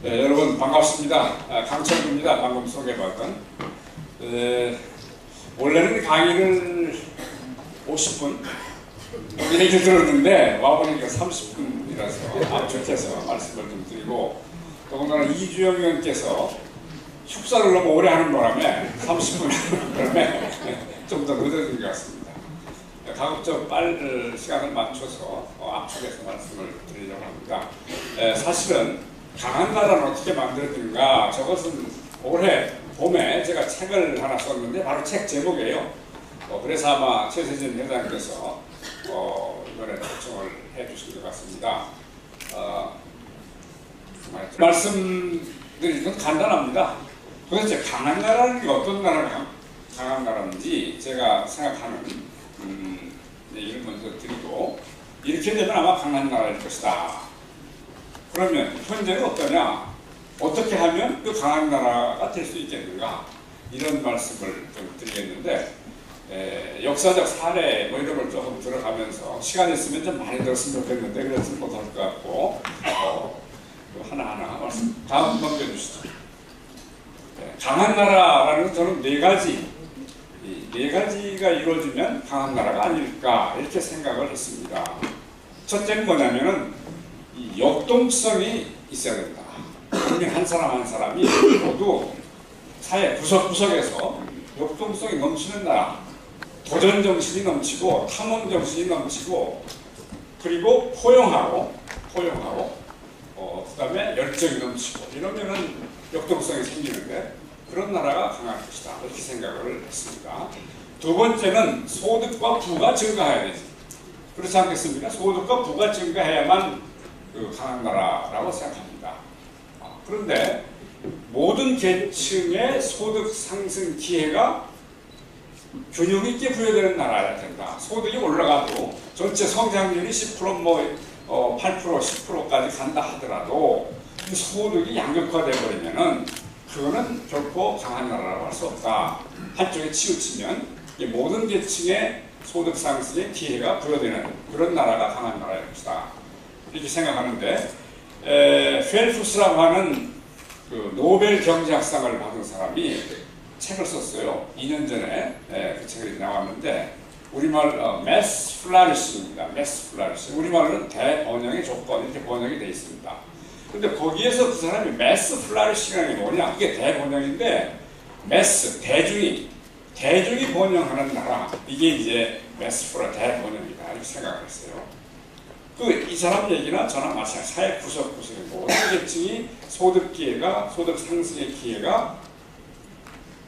네, 여러분 반갑습니다. 강철구입니다. 방금 소개받은. 원래는 강의를 50분 얘기 들었는데 와보니까 30분이라서 압축해서 말씀을 좀 드리고, 더군다나 이주영 의원께서 축사를 너무 오래 하는 바람에 30분 바람에 좀 더 늦어진 것 같습니다. 가급적 시간을 맞춰서 압축해서 말씀을 드리려고 합니다. 사실은 강한 나라는 어떻게 만들어지는가, 저것은 올해 봄에 제가 책을 하나 썼는데 바로 책 제목이에요. 그래서 아마 최세진 회장께서 이번에 초청을 해주신 것 같습니다. 말씀드리는 건 간단합니다. 도대체 강한 나라는 게 어떤 나라가 강한 나라인지 제가 생각하는 얘기를 먼저 드리고, 이렇게 되면 아마 강한 나라일 것이다. 그러면 현재는 어떠냐? 어떻게 하면 그 강한 나라가 될 수 있겠는가? 이런 말씀을 좀 드리겠는데, 역사적 사례 뭐 이런 걸 조금 들어가면서 시간 있으면 좀 많이 들었으면 좋겠는데 그래서 못할 것 같고, 하나하나 말씀 다음 넘겨주시죠. 강한 나라라는 저는 네 가지가 이루어지면 강한 나라가 아닐까 이렇게 생각을 했습니다. 첫째는 뭐냐면은 이 역동성이 있어야 된다. 국민 한 사람 한 사람이 모두 사회 구석구석에서 역동성이 넘치는 나라, 도전 정신이 넘치고 탐험 정신이 넘치고, 그리고 포용하고 그다음에 열정이 넘치고 이러면은 역동성이 생기는데, 그런 나라가 강할 것이다 이렇게 생각을 했습니다. 두 번째는 소득과 부가 증가해야 되지. 그렇지 않겠습니까? 소득과 부가 증가해야만 그 강한 나라라고 생각합니다. 그런데 모든 계층의 소득 상승 기회가 균형 있게 부여되는 나라여야 된다. 소득이 올라가도 전체 성장률이 10% 8% 10%까지 간다 하더라도 이 소득이 양극화돼 버리면은 그거는 결코 강한 나라라고 할 수 없다. 한쪽에 치우치면 모든 계층의 소득 상승의 기회가 부여되는 그런 나라가 강한 나라일 것이다. 이렇게 생각하는데, 펠프스라고 하는 그 노벨 경제학상을 받은 사람이 책을 썼어요. 2년 전에 그 책이 나왔는데, 우리말 매스 플라리싱입니다. 매스 플라리싱. 우리말로는 대번영의 조건 이렇게 번역이 되어 있습니다. 근데 거기에서 그 사람이 매스 플라리싱이라는 게 뭐냐? 이게 대번영인데, 매스 대중이 번영하는 나라, 이게 이제 매스 플라 대번영이다 이렇게 생각을 했어요. 이 사람 얘기나 저나 마찬가지. 사회 구석구석의 모든 계층이 소득 상승의 기회가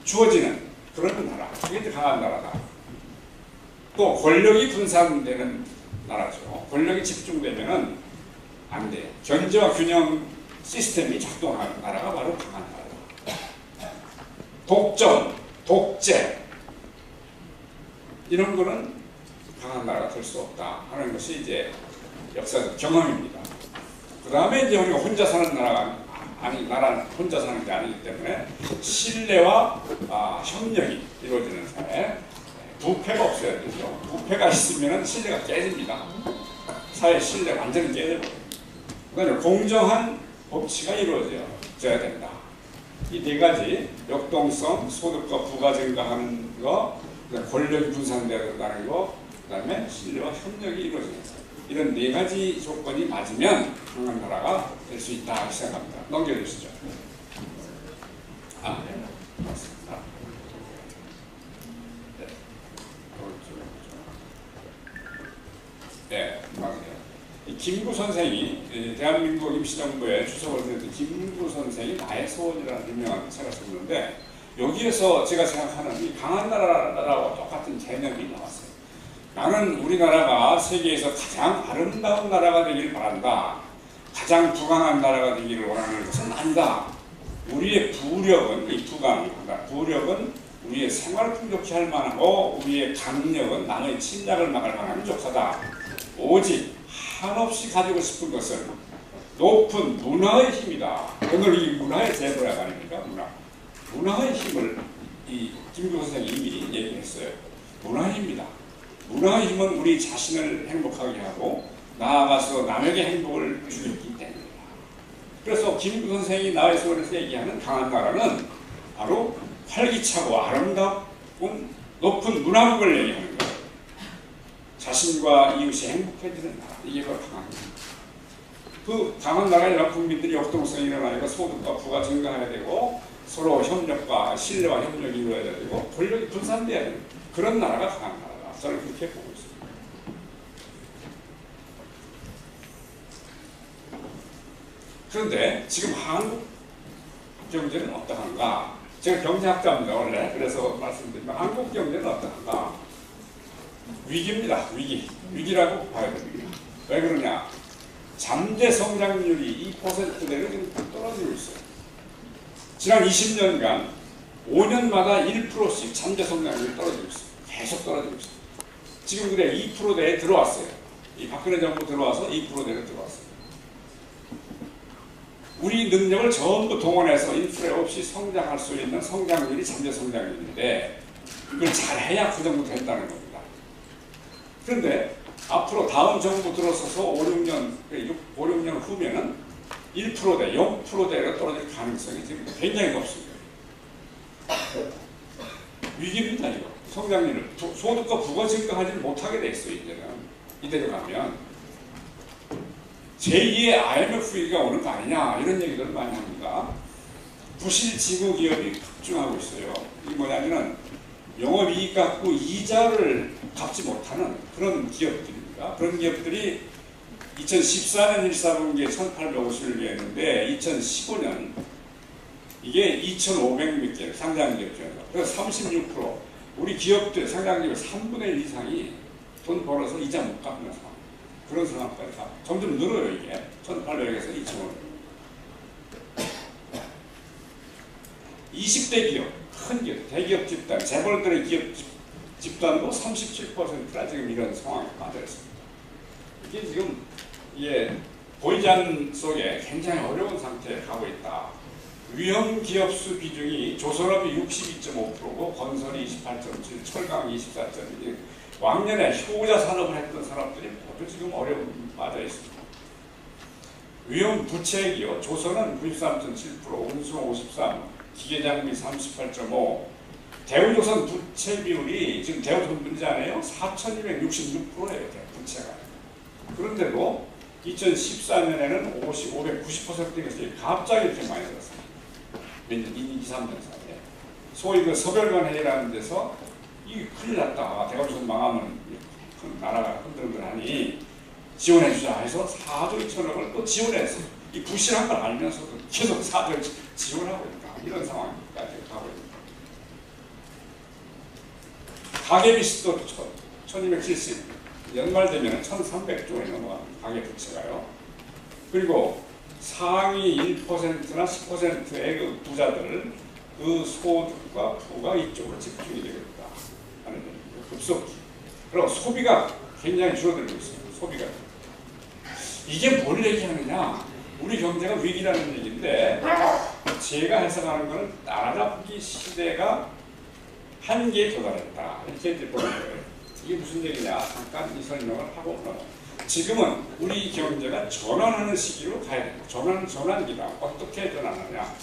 주어지는 그런 나라, 이게 강한 나라다. 또 권력이 분산되는 나라죠. 권력이 집중되면은 안 돼. 견제와 균형 시스템이 작동하는 나라가 바로 강한 나라다. 독점, 독재 이런 거는 강한 나라가 될 수 없다 하는 것이 이제 역사적 경험입니다. 그 다음에 이제 우리가 혼자 사는 나라는 혼자 사는 게 아니기 때문에 신뢰와 협력이 이루어지는 사회, 부패가 없어야 되죠. 부패가 있으면 신뢰가 깨집니다. 사회 신뢰 완전히 깨져버려요. 그다음에 공정한 법치가 이루어져야 된다. 이 네 가지, 역동성, 소득과 부가 증가하는 거, 권력이 분산되어야 된다는 거, 그 다음에 신뢰와 협력이 이루어지는 거, 이런 네 가지 조건이 맞으면 강한 나라가 될 수 있다 생각합니다. 넘겨주시죠. 네, 맞습니다. 네, 맞아요. 김구 선생이 대한민국 임시정부의 주석을 했던 김구 선생이 나의 소원이라는 유명한 책을 썼는데, 여기에서 제가 생각하는 이 강한 나라와 똑같은 개념이 나왔어요. 나는 우리나라가 세계에서 가장 아름다운 나라가 되기를 바란다. 가장 부강한 나라가 되기를 원하는 것은 아니다. 우리의 부력은 우리의 생활을 풍족히 할 만하고, 우리의 강력은 남의 침략을 막을 만한 족하다. 오직 한없이 가지고 싶은 것은 높은 문화의 힘이다. 오늘 이 문화의 제도라고 아닙니까? 문화의 힘을 이 김구 선생이 이미 얘기했어요. 문화의 힘이다. 문화의 힘은 우리 자신을 행복하게 하고 나아가서 남에게 행복을 주기 때문이다. 그래서 김구 선생이 나에서에서 얘기하는 강한 나라는 바로 활기차고 아름다운 높은 문화국을 얘기하는 거예요. 자신과 이웃이 행복해지는 나라. 이게 바로 강한 나라. 그 강한 나라이란 국민들이 역동성이 일어나니까 소득과 부가 증가해야 되고 서로 협력과 신뢰와 협력이 이루어져야 되고 권력이 분산돼야 되는 그런 나라가 강한 나라다. 저는 그렇게 보고 있습니다. 그런데 지금 한국 경제는 어떠한가? 제가 경제학자입니다 원래. 그래서 말씀드리면 한국 경제는 어떠한가? 위기입니다. 위기라고 봐야 됩니다. 왜 그러냐? 잠재 성장률이 2%대로 지금 떨어지고 있어요. 지난 20년간 5년마다 1%씩 잠재 성장률이 떨어지고 있어요. 계속 떨어지고 있어요. 지금 그래 2%대에 들어왔어요. 이 박근혜 정부 들어와서 2%대로 들어왔어요. 우리 능력을 전부 동원해서 인프레 없이 성장할 수 있는 성장률이 잠재 성장률인데 그걸 잘해야 그 정도 된다는 겁니다. 그런데 앞으로 다음 정부 들어서서 5, 6년 후면은 1%대, 0%대로 떨어질 가능성이 지금 굉장히 높습니다. 위기입니다, 이거. 성장률을. 소득과 부가 증가하지 못하게 돼 있어요, 이제는. 이대로 가면. 제2의 IMF 위기가 오는 거 아니냐, 이런 얘기들을 많이 합니다. 부실 지구 기업이 급증하고 있어요. 이게 뭐냐면은 영업이익 갖고 이자를 갚지 못하는 그런 기업들입니다. 그런 기업들이 2014년 1사분기에 1,850을 했는데 2015년 이게 2,500몇 개 상장기업 중에서 그래서 36% 우리 기업들 상장기업 3분의 1 이상이 돈 벌어서 이자 못 갚는 상황. 그런 상황까지 가. 점점 늘어요 이게. 1,800에서 2,500. 20대 기업, 큰 기업, 대기업 집단, 재벌들의 기업 집단도 37%가 지금 이런 상황에 빠져 있습니다. 이게 지금 보이지 속에 굉장히 어려운 상태에 가고 있다. 위험 기업수 비중이 조선업이 62.5%고 건설이 28.7%, 철강 24.1%. 왕년에 효자 산업을 했던 사람들이 모두 지금 어려움에 빠져 있습니다. 위험 부채기요. 조선은 93.7%, 운송 53%, 기계장비 38.5%. 대우조선 부채 비율이 지금 대우조선 문제잖아요. 4,266%예요. 부채가. 그런데도 2014년에는 590%가 갑자기 이렇게 많이 들었어요. 몇 년, 2, 3년 사이에. 소위 그 서별관 회의라는 데서 이게 큰일 났다. 대우조선 망하면 나라가 흔들흔들하니 지원해주자 해서 4조 2천억을 또 지원했어요. 이 부실한 걸 알면서도 계속 4조 지원하고 있다. 이런 상황까지 가고 있습니다. 가계비스도 1270, 연말 되면 1300조 원이 넘어가는 가계부채가요. 그리고 상위 1%나 10%의 그 부자들, 그 소득과 부가 이쪽으로 집중이 되겠다 하는 급속히. 그리고 소비가 굉장히 줄어들고 있습니다. 소비가. 이게 뭘 얘기하느냐? 우리 경제가 위기라는 얘기인데 제가 해석하는 것은 따라잡기 시대가 한계에 도달했다. 이렇게 이제 보는 거예요. 이게 무슨 얘기냐? 잠깐 이 설명을 하고 지금은 우리 경제가 전환하는 시기로 가야 됩니다. 전환기다. 어떻게 전환하냐?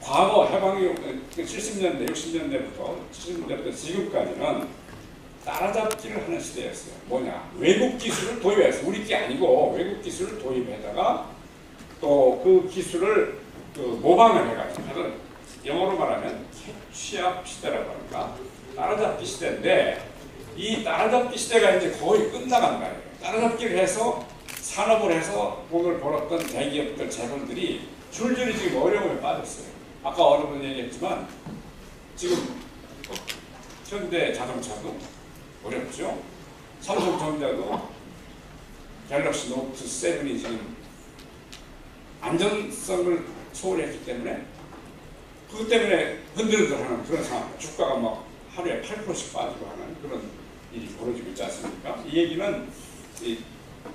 과거 해방이 70년대, 60년대부터 70년대부터 지금까지는 따라잡기를 하는 시대였어요. 뭐냐? 외국 기술을 도입해서 우리 게 아니고 외국 기술을 도입해다가 또 그 기술을 모방을 해가지고 영어로 말하면 캐치업 시대라고 합니다. 따라잡기 시대인데 이 따라잡기 시대가 이제 거의 끝나간다. 따라잡기를 해서 산업을 해서 돈을 벌었던 대기업들, 재벌들이 줄줄이 지금 어려움에 빠졌어요. 아까 어느 분 얘기했지만 지금 현대 자동차도 어렵죠. 삼성전자도 갤럭시 노트 7이 지금 안전성을 소홀했기 때문에 그것 때문에 흔들흔들하는 그런 상황. 주가가 막 하루에 8%씩 빠지고 하는 그런 일이 벌어지고 있지 않습니까? 이 얘기는 이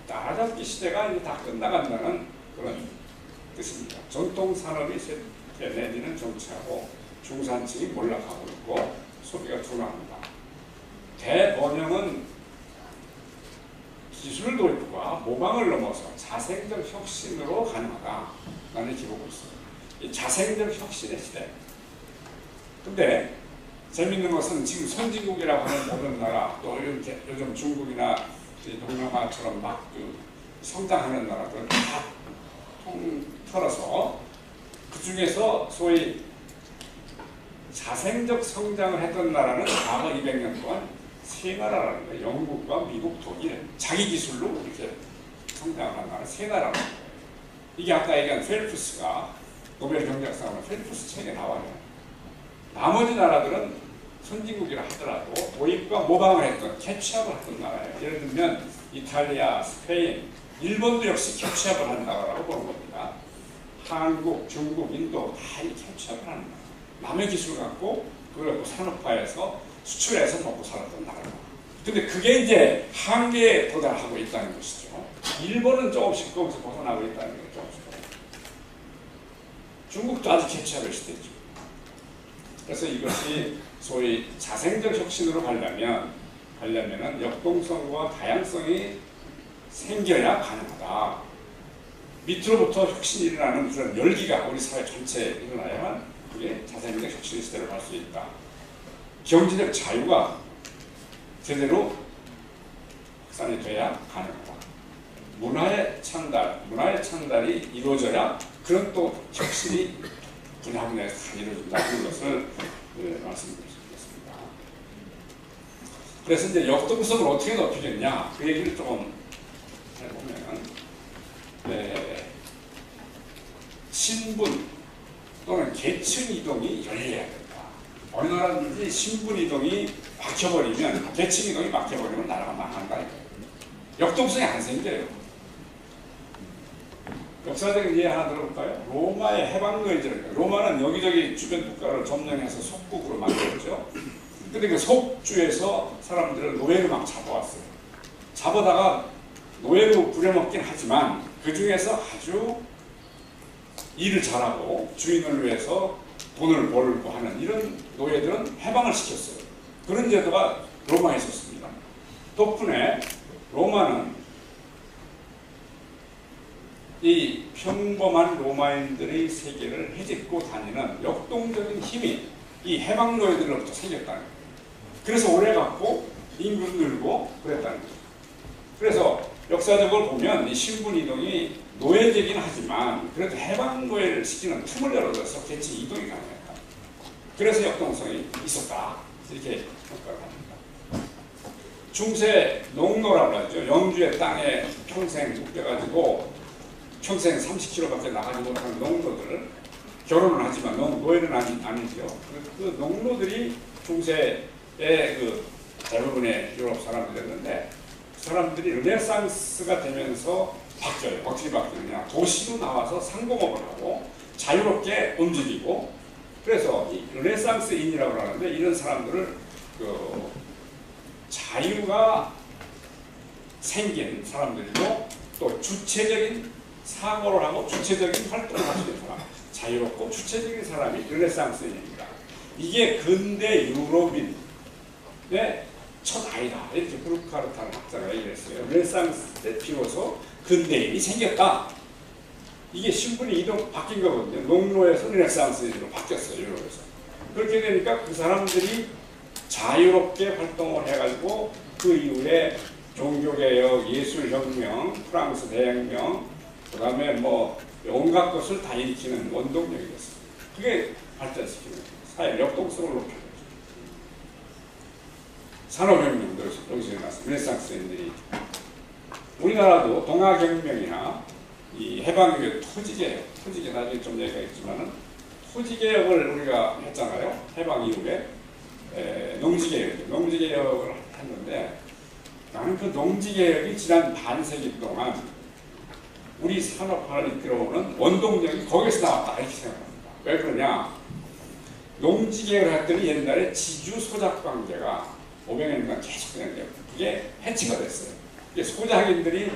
따라잡기 시대가 이제 다 끝나간다는 그런 뜻입니다. 전통 산업이 내지는 정체하고 중산층이 몰락하고 있고 소비가 둔화합니다. 대번영은 기술 도입과 모방을 넘어서 자생적 혁신으로 가능하다. 나는 이렇게 보고 있어요. 이 자생적 혁신의 시대. 근데 재밌는 것은 지금 선진국이라고 하는 모든 나라, 또 요즘 중국이나 동남아처럼 막 성장하는 나라들은 다 통틀어서 그 중에서 소위 자생적 성장을 했던 나라는 과거 200년 동안 세 나라라는 거예요. 영국과 미국, 독일. 자기 기술로 이렇게 성장을 한 나라 세 나라라는 거예요. 이게 아까 얘기한 펠프스가 노벨 경제학상은 펠프스 책에 나와요. 나머지 나라들은 선진국이라 하더라도 도입과 모방을 했던, 캐치업을 했던 나라예요. 예를 들면 이탈리아, 스페인, 일본도 역시 캐치업을 한 나라라고 보는 겁니다. 한국, 중국, 인도 다 이 캐치업을 하는 나라. 남의 기술 갖고 그걸 산업화해서 수출해서 먹고 살았던 나라. 근데 그게 이제 한계에 도달하고 있다는 것이죠. 일본은 조금씩 벗어나고 있다는 거죠. 조금씩. 중국도 아직 캐치업의 시대죠. 그래서 이것이 소위 자생적 혁신으로 가려면은 역동성과 다양성이 생겨야 가능하다. 밑으로부터 혁신이 일어나는 그런 열기가 우리 사회 전체에 일어나야만 그게 자생적 혁신의 시대를 갈 수 있다. 경제적 자유가 제대로 확산이 돼야 가능하다. 문화의 창달이 이루어져야 그런 또 혁신이 분야분야에서 다 이루어진다는 것을 말씀드리겠습니다. 그래서 이제 역동성을 어떻게 높이겠냐 그 얘기를 조금 해보면 신분 또는 계층 이동이 열려야 된다. 어느 나라든지 신분 이동이 막혀버리면 계층 이동이 막혀버리면 나라가 망한다. 역동성이 안 생겨요. 역사적인 예에 하나 들어볼까요? 로마의 해방노예제를. 로마는 여기저기 주변 국가를 점령해서 속국으로 만들었죠. 근데 그 속주에서 사람들을 노예로 막 잡아왔어요. 잡아다가 노예로 부려먹긴 하지만 그 중에서 아주 일을 잘하고 주인을 위해서 돈을 벌고 하는 이런 노예들은 해방을 시켰어요. 그런 제도가 로마에 있었습니다. 덕분에 로마는 이 평범한 로마인들의 세계를 헤집고 다니는 역동적인 힘이 이 해방 노예들로부터 생겼다는 거예요. 그래서 오래갔고 인구도 늘고 그랬다는 거예요. 그래서 역사적으로 보면 이 신분 이동이 노예제긴 하지만 그래도 해방 노예를 시키는 틈을 열어줘서 계층 이동이 가능했다. 그래서 역동성이 있었다. 이렇게 평가를 합니다. 중세 농노라고 하죠. 영주의 땅에 평생 묵혀가지고 평생 30km밖에 나가지 못하는 농노들을 결혼을 하지만 노예는 아니죠. 그 농노들이 중세의 그 대부분의 유럽 사람들이었는데 그 사람들이 르네상스가 되면서 바뀌어요. 어떻게 바뀌느냐. 도시로 나와서 상공업을 하고 자유롭게 움직이고 그래서 이 르네상스인이라고 하는데 이런 사람들을 그 자유가 생긴 사람들이고 또 주체적인 사고를 하고 주체적인 활동을 할 수 있는 사람, 자유롭고 주체적인 사람이 르네상스인입니다. 이게 근대 유럽인의 첫 아이다. 이렇게 브루카르타는 학자가 얘기했어요. 르네상스 때 비로소 근대인이 생겼다. 이게 신분이 바뀐 거거든요. 농노에서 르네상스인으로 바뀌었어요. 유럽에서. 그렇게 되니까 그 사람들이 자유롭게 활동을 해가지고 그 이후에 종교개혁, 예술혁명, 프랑스 대혁명, 그 다음에 뭐 온갖 것을 다 일으키는 원동력이 됐어요. 그게 발전시키는 거예요. 사회 역동성을 높이는 거죠. 산업혁명도 여기서 일어났어요. 르네상스인들이. 우리나라도 동아혁명이나 이 해방개혁, 토지개혁 나중에 좀 얘기가 있지만은 토지개혁을 우리가 했잖아요. 해방 이후에 농지개혁을 했는데 나는 그 농지개혁이 지난 반세기 동안 우리 산업화를 이끌어오는 원동력이 거기서 나왔다 이렇게 생각합니다. 왜 그러냐? 농지개혁을 했더니 옛날에 지주 소작 관계가 500년간 계속 되는데 그게 해치가 됐어요. 이게 소작인들이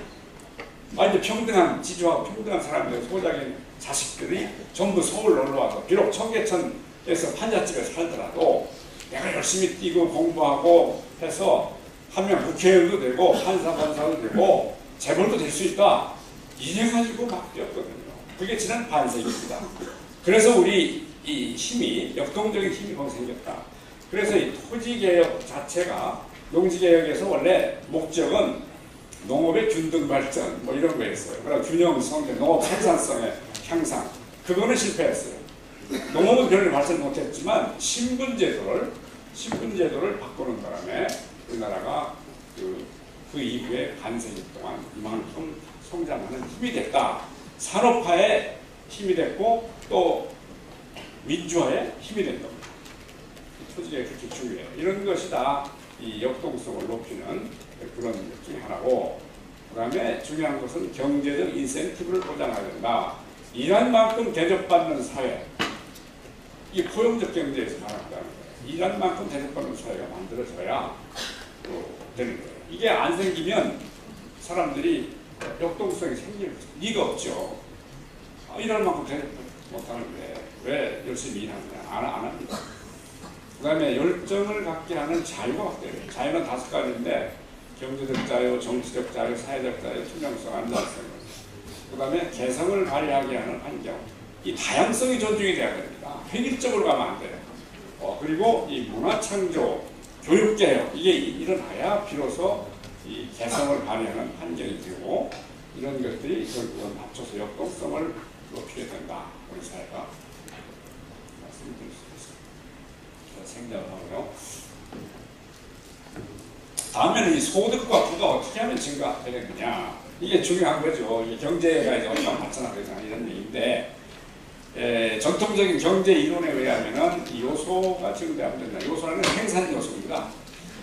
완전 평등한 지주하고 평등한 사람들, 소작인 자식들이 전부 서울 놀러와서 비록 청계천에서 판잣집에 살더라도 내가 열심히 뛰고 공부하고 해서 한 명 국회의원도 되고 판사도 되고 재벌도 될 수 있다. 이래가지고 막 뛰었거든요. 그게 지난 반세기입니다. 그래서 우리 이 힘이, 역동적인 힘이 거기 생겼다. 그래서 이 토지개혁 자체가, 농지개혁에서 원래 목적은 농업의 균등 발전 뭐 이런 거였어요. 그러나 균형 성장, 농업 생산성의 향상, 그거는 실패했어요. 농업은 별로 발전 못했지만 신분제도를 바꾸는 바람에 우리나라가 그 이후에 반세기 동안 이만큼 성장하는 힘이 됐다. 산업화에 힘이 됐고 또 민주화에 힘이 된 겁니다. 토지가 그렇게 중요해요. 이런 것이 다 이 역동성을 높이는 그런 것 중에 하나고, 그 다음에 중요한 것은 경제적 인센티브를 보장해야 된다. 일한 만큼 대접받는 사회, 이 포용적 경제에서 말한다는 거예요. 일한 만큼 대접받는 사회가 만들어져야 되는 거예요. 이게 안 생기면 사람들이 역동성이 생길 리가 없죠. 일할 만큼 대접 못하는데 왜 열심히 일하느냐? 안 합니다. 그 다음에 열정을 갖게 하는 자유가 확대돼요. 자유는 5가지인데 경제적 자유, 정치적 자유, 사회적 자유, 투명성, 안전성, 그 다음에 개성을 발휘하게 하는 환경, 이 다양성이 존중이 돼야 됩니다. 획일적으로 가면 안 돼요. 그리고 이 문화창조, 교육개혁, 이게 일어나야 비로소 이 개성을 발휘하는 환경이 되고, 이런 것들이 결국은 합쳐서 역동성을 높이게 된다. 우리 사회가 말씀드릴 수 있습니다. 생략을 하고요. 다음에는 이 소득과 부가 어떻게 하면 증가되겠느냐, 이게 중요한 거죠. 이게 경제가 이제 얼마나 발전하겠냐 이런 얘기인데, 전통적인 경제 이론에 의하면은 이 요소가 증대하면 된다. 요소는 생산 요소입니다.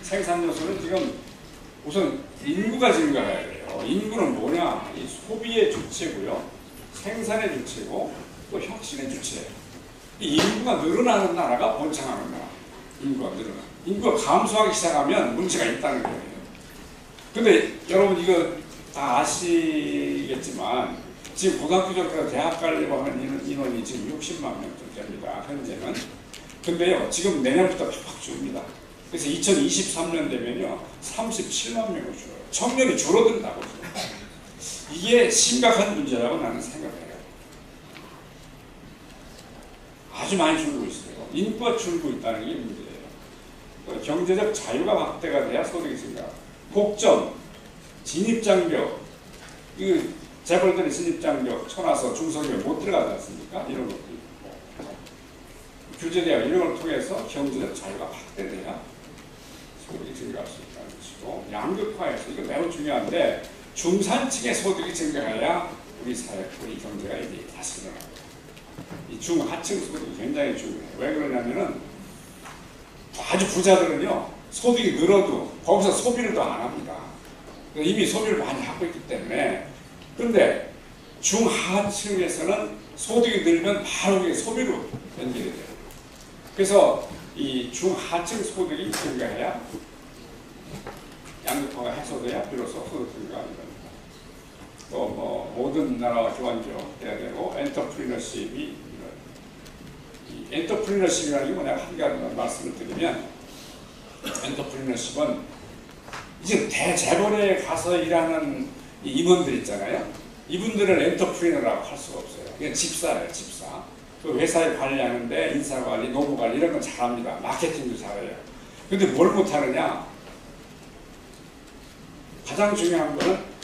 생산 요소는 지금 우선 인구가 증가해야 돼요. 인구는 뭐냐? 이 소비의 주체고요, 생산의 주체고, 또 혁신의 주체예요. 이 인구가 늘어나는 나라가 번창하는 나라. 인구가 감소하기 시작하면 문제가 있다는 거예요. 근데 여러분 이거 다 아시겠지만 지금 고등학교 졸업해서 대학 가려고 하는 인원이 지금 60만 명쯤 됩니다. 현재는. 근데요, 지금 내년부터 팍팍 줍니다. 그래서 2023년 되면요 37만 명을 줄어요. 청년이 줄어든다고. 이게 심각한 문제라고 나는 생각해요. 아주 많이 줄고 있어요. 인구가 줄고 있다는 게 문제예요. 경제적 자유가 확대가 돼야 소득이 증가. 복점, 진입장벽, 이거 재벌들이 진입장벽 쳐놔서 중소기업 못 들어가지 않습니까? 이런 것도 있고, 규제대학 이런 걸 통해서 경제적 자유가 확대돼야 소득이 증가할 수 있다는 것이고, 양극화에서 이거 매우 중요한데 중산층의 소득이 증가해야 우리 사회, 우리 경제가 이제 다시 일어나고, 이 중하층 소득이 굉장히 중요해요. 왜 그러냐면은 아주 부자들은요 소득이 늘어도 거기서 소비를 더 안 합니다. 이미 소비를 많이 하고 있기 때문에. 그런데 중하층에서는 소득이 늘면 바로 그게 소비로 연결이 돼요. 그래서 이 중하층 소득이 증가해야, 양극화가 해소돼야 비로소 소득 증가가 일어납니다. 또 뭐 모든 나라와 교환적 돼야 되고, 엔터프리너십이, 이 엔터프리너십이라는 게 뭐냐, 한 가지만 말씀을 드리면, 엔터프리너십은 이제 대재벌에 가서 일하는 이 임원들 있잖아요. 이분들은 엔터프리너라고 할 수가 없어요. 그냥 집사예요, 집사. 그 회사에 관리하는데 인사관리, 노무관리 이런 건 잘합니다. 마케팅도 잘해요. 근데 뭘 못하느냐? 가장 중요한 거는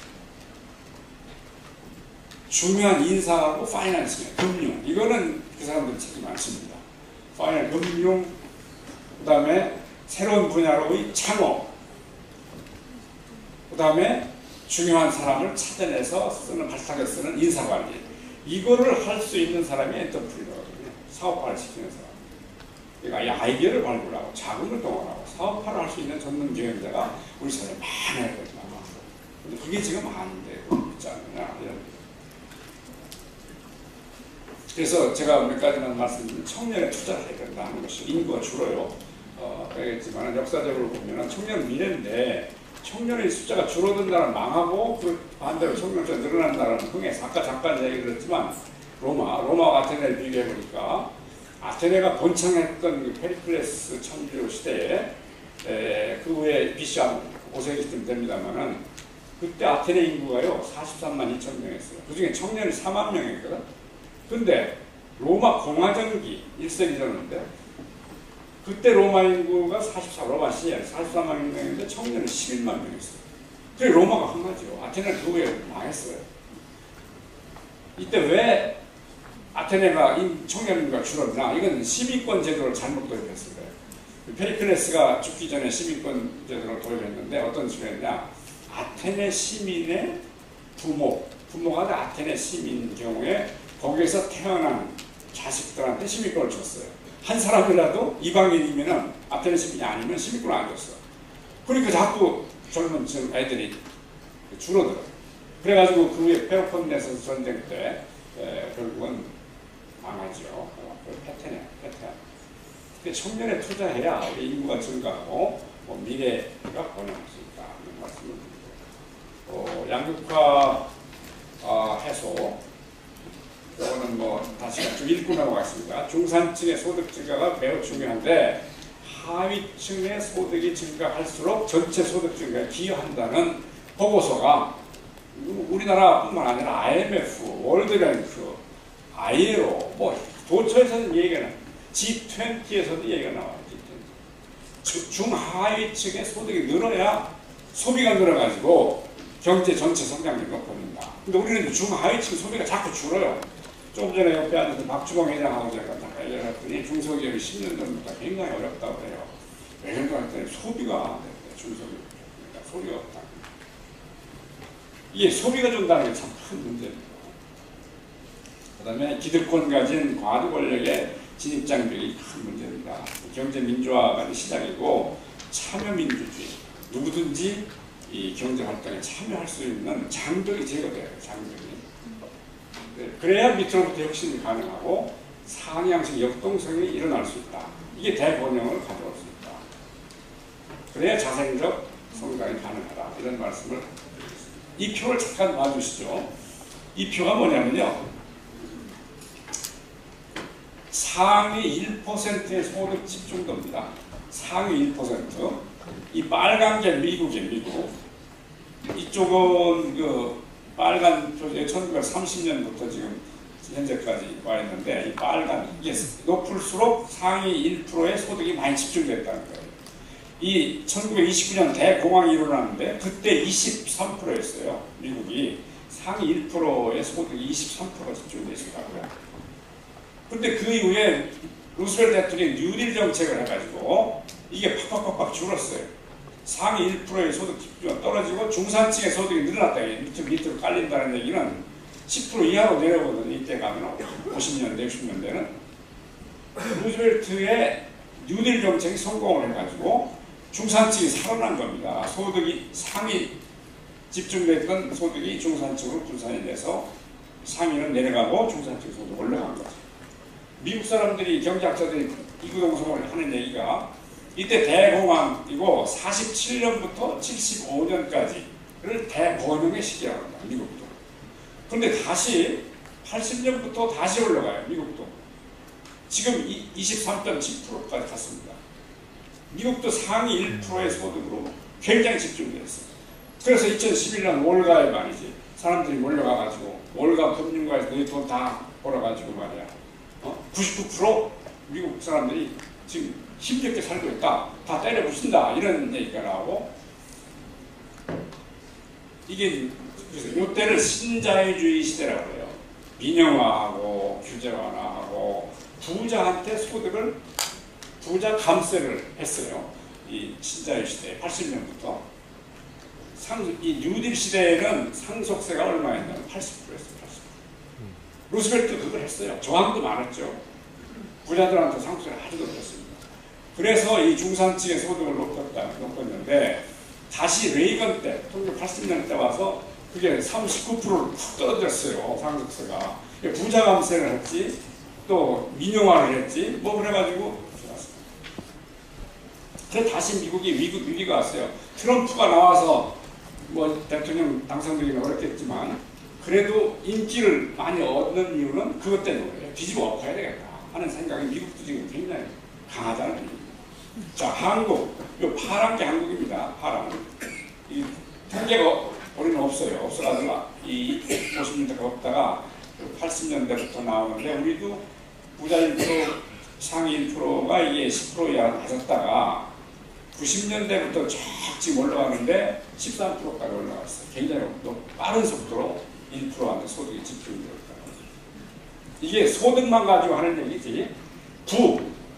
중요한 인사하고 파이낸스예요. 금융. 이거는 그 사람들 책임 안 집니다. 금융, 그 다음에 새로운 분야로의 창업, 그 다음에 중요한 사람을 찾아내서 발탁해 쓰는 인사관리, 이거를 할 수 있는 사람이 엔터프리너거든요. 사업화를 시키는 사람. 그러니까 이 아이디어를 발굴하고 자금을 동원하고 사업화를 할 수 있는 전문 경영자가 우리 사회에 많아야 된다. 근데 그게 지금 안 되고 있지 않느냐, 이런. 그래서 제가 몇 가지만 말씀드리면, 청년에 투자를 해야 된다 하는 것이, 인구가 줄어요. 그러겠지만 역사적으로 보면 청년 미래인데, 청년의 숫자가 줄어든다는 망하고 그 반대로 청년 숫자가 늘어난다는 흥에서, 아까 잠깐 얘기 들었지만 로마와 아테네를 비교해 보니까, 아테네가 번창했던 그 페리클레스 천주 시대에 그 후에 BC 한 5세기쯤 됩니다만은 그때 아테네 인구가요 43만 2천 명이었어요. 그 중에 청년이 4만 명이거든. 근데 로마 공화정기 1세기 전인데 그때 로마 인구가 로마 시에 44만 명인데 청년이 11만 명이었어요. 그래 로마가 한가지요. 아테네는 그 후에 망했어요. 이때 왜 아테네가 청년 인구가 줄었나? 이건 시민권 제도를 잘못 도입했을 거예요. 페리클레스가 죽기 전에 시민권 제도를 도입했는데 어떤 식으로 했냐? 아테네 시민의 부모가 아테네 시민인 경우에 거기에서 태어난 자식들한테 시민권을 줬어요. 한 사람이라도 이방인이면 아테네 시민이 아니면 시민권을 안 줬어. 그러니까 자꾸 젊은 애들이 줄어들어. 그래가지고 그 후에 페로폰네소 전쟁 때 결국은 망하죠. 패턴이야. 청년에 투자해야 우리 인구가 증가하고 미래가 번영할 수 있다. 이런 말씀을 드리고 양극화 해소 이거는 다시 좀 읽고 넘어가겠습니다. 중산층의 소득 증가가 매우 중요한데 하위층의 소득이 증가할수록 전체 소득 증가에 기여한다는 보고서가 우리나라뿐만 아니라 IMF, 월드뱅크, ILO, 도처에서는 얘기가 나와요. G20에서도 얘기가 나와요. 중하위층의 소득이 늘어야 소비가 늘어가지고 경제 전체 성장률이 높아진다. 근데 우리는 중하위층 소비가 자꾸 줄어요. 조금 전에 옆에 앉아서 박주봉 회장하고 제가 잠깐 얘기했더니 중소기업이 10년 전부터 굉장히 어렵다고 해요. 왜 그런가 했더니 소비가 중소기업이 소비가 없다. 이게 소비가 준다는 게 참 큰 문제입니다. 그 다음에 기득권 가진 과도 권력의 진입장벽이 큰 문제입니다. 경제 민주화가 시작이고 참여민주주의, 누구든지 이 경제 활동에 참여할 수 있는 장벽이 제거돼요. 장벽이. 그래야 밑으로부터 혁신이 가능하고 상향식 역동성이 일어날 수 있다. 이게 대번영을 가져올 수 있다. 그래야 자생적 성장이 가능하다. 이런 말씀을 드리겠습니다. 이 표를 잠깐 봐주시죠. 이 표가 뭐냐면요. 상위 1%의 소득 집중도입니다. 상위 1%. 이 빨간 게 미국이에요. 미국. 이쪽은 그 빨간 표지에 1930년부터 지금 현재까지 와 있는데 이 빨간 이게 높을수록 상위 1%의 소득이 많이 집중됐다는 거예요. 이 1929년 대공황이 일어났는데 그때 23%였어요. 미국이 상위 1%의 소득이 23%가 집중돼 있었다고요. 근데 그 이후에 루스벨트 대통령이 뉴딜 정책을 해가지고 이게 팍팍팍팍 줄었어요. 상위 1%의 소득 집중이 떨어지고 중산층의 소득이 늘어났다. 밑으로 깔린다는 얘기는 10% 이하로 내려오거든요. 이때 가면 50년대, 60년대는 루스벨트의 뉴딜 정책이 성공을 해가지고 중산층이 살아난 겁니다. 소득이 상위 집중됐던 소득이 중산층으로 분산이 돼서 상위는 내려가고 중산층 소득이 올라간 거죠. 미국 사람들이 경제학자들이 이구동성을 하는 얘기가 이때 대공황이고 47년부터 75년까지를 대번영의 시기라고 합니다. 미국도. 그런데 다시 80년부터 다시 올라가요. 미국도. 지금 23.7%까지 갔습니다. 미국도 상위 1%의 소득으로 굉장히 집중되어 있어요. 그래서 2011년 월가에 말이지 사람들이 몰려가가지고 월가 금융가에서 너희 돈 다 벌어가지고 말이야 99% 미국 사람들이 지금 힘겹게 살고 있다. 다 때려 부순다. 이런 얘기가 나오고 이게 이때를 신자유주의 시대라고 해요. 민영화하고 규제 완화하고 부자한테 소득을 부자 감세를 했어요. 이 신자유 시대 80년부터 이 뉴딜 시대에는 상속세가 얼마였냐면 80%였어요. 80%. 루스벨트 그걸 했어요. 저항도 많았죠. 부자들한테 상속세를 아주 높였습니다. 그래서 이 중산층의 소득을 높였는데 다시 레이건 때 1980년 때 와서 그게 39%로 푹 떨어졌어요. 상속세가. 부자 감세를 했지 또 민영화를 했지 그래가지고 그래서 다시 미국이 위기가 왔어요. 트럼프가 나와서 대통령 당선되기는 어렵겠지만 그래도 인기를 많이 얻는 이유는 그것 때문에 뒤집어 엎어야 되겠다 하는 생각이 미국도 지금 굉장히 강하다는 얘기입니다. 자, 한국. 이 파란 게 한국입니다. 파란. 이 통계가 우리는 없어요. 없어가지고 이 50년대가 없다가 80년대부터 나오는데 우리도 부자 1%, 상위 1%가 이게 10% 이하로 낮았다가 90년대부터 쫙 지금 올라가는데 13%까지 올라갔어요. 굉장히 빠른 속도로 1%한테 소득이 집중되었다. 이게 소득만 가지고 하는 얘기지.